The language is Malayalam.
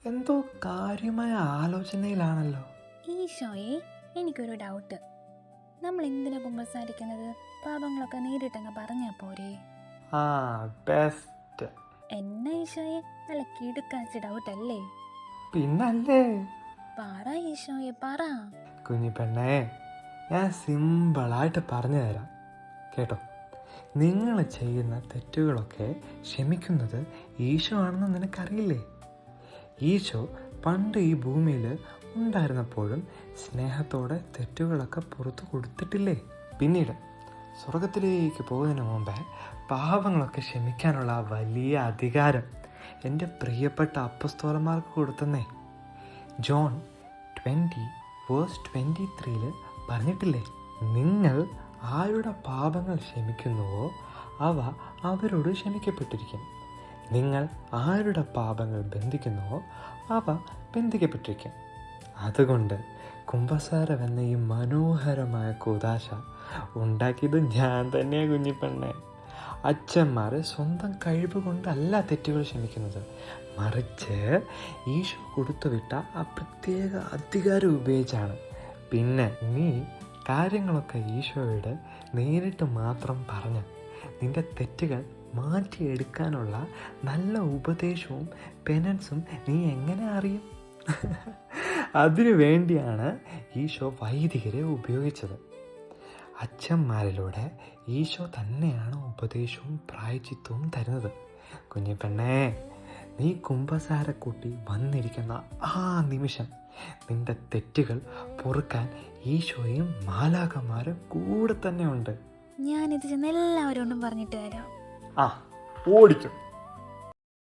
എന്തോ കാര്യമായ ആലോചനയിലാണല്ലോ. ഈശോയെ, എനിക്കൊരു ഡൗട്ട്. നമ്മൾ എന്തിനാ കുമ്പസാരിക്കുന്നത്? പാപങ്ങളൊക്കെ നേരിട്ടങ്ങ് പറഞ്ഞാ പോരെ? ആ, ബെസ്റ്റ്. എന്നാ ഈശോയെ, നല്ല കിടുക്കാച്ചി ഡൗട്ടല്ലേ? പിന്നല്ലേ പറ ഈശോയെ, പറ. കുഞ്ഞിപ്പെണ്ണേ, ഞാൻ സിമ്പിളായിട്ട് പറഞ്ഞു തരാം കേട്ടോ. നിങ്ങൾ ചെയ്യുന്ന തെറ്റുകളൊക്കെ ക്ഷമിക്കുന്നത് ഈശോ ആണെന്ന് നിനക്കറിയില്ലേ? ഈശോ പണ്ട് ഈ ഭൂമിയിൽ ഉണ്ടായിരുന്നപ്പോഴും സ്നേഹത്തോടെ തെറ്റുകളൊക്കെ പുറത്തു കൊടുത്തിട്ടില്ലേ? പിന്നീട് സ്വർഗത്തിലേക്ക് പോകുന്നതിന് മുമ്പേ പാപങ്ങളൊക്കെ ക്ഷമിക്കാനുള്ള വലിയ അധികാരം എൻ്റെ പ്രിയപ്പെട്ട അപ്പസ്തോലന്മാർക്ക് കൊടുത്തന്നേ. ജോൺ 20:23 പറഞ്ഞിട്ടില്ലേ, നിങ്ങൾ ആരുടെ പാപങ്ങൾ ക്ഷമിക്കുന്നുവോ അവ അവരോട് ക്ഷമിക്കപ്പെട്ടിരിക്കും. നിങ്ങൾ ആരുടെ പാപങ്ങൾ ബന്ധിക്കുന്നുവോ അവ ബന്ധിക്കപ്പെട്ടിരിക്കും. അതുകൊണ്ട് കുമ്പസാരം എന്ന ഈ മനോഹരമായ കൂദാശ ഉണ്ടാക്കിയത് ഞാൻ തന്നെയാണ് കുഞ്ഞിപ്പെണ്ണെ. അച്ഛന്മാർ സ്വന്തം കഴിവ് കൊണ്ടല്ല തെറ്റുകൾ ക്ഷമിക്കുന്നത്, മറിച്ച് ഈശോ കൊടുത്തുവിട്ട ആ പ്രത്യേക അധികാരം ഉപയോഗിച്ചാണ്. പിന്നെ നീ കാര്യങ്ങളൊക്കെ ഈശോയോട് നേരിട്ട് മാത്രം പറഞ്ഞ് നിന്റെ തെറ്റുകൾ മാറ്റിയെടുക്കാനുള്ള നല്ല ഉപദേശവും പെനൻസും നീ എങ്ങനെ അറിയും? അതിനു വേണ്ടിയാണ് ഈശോ വൈദികരെ ഉപയോഗിച്ചത്. അച്ഛന്മാരിലൂടെ ഈശോ തന്നെയാണ് ഉപദേശവും പ്രായശ്ചിത്തവും തരുന്നത്. കുഞ്ഞിപ്പെണ്ണേ, നീ കുമ്പസാരക്കൂട്ടി വന്നിരിക്കുന്ന ആ നിമിഷം നിന്റെ തെറ്റുകൾ പൊറുക്കാൻ ഈശോയും മാലാഖമാരും കൂടെ തന്നെ ഉണ്ട്. ഞാനിത് ചെന്ന് എല്ലാവരോടും പറഞ്ഞിട്ട് വരാം. ആ, ഓടിക്കും.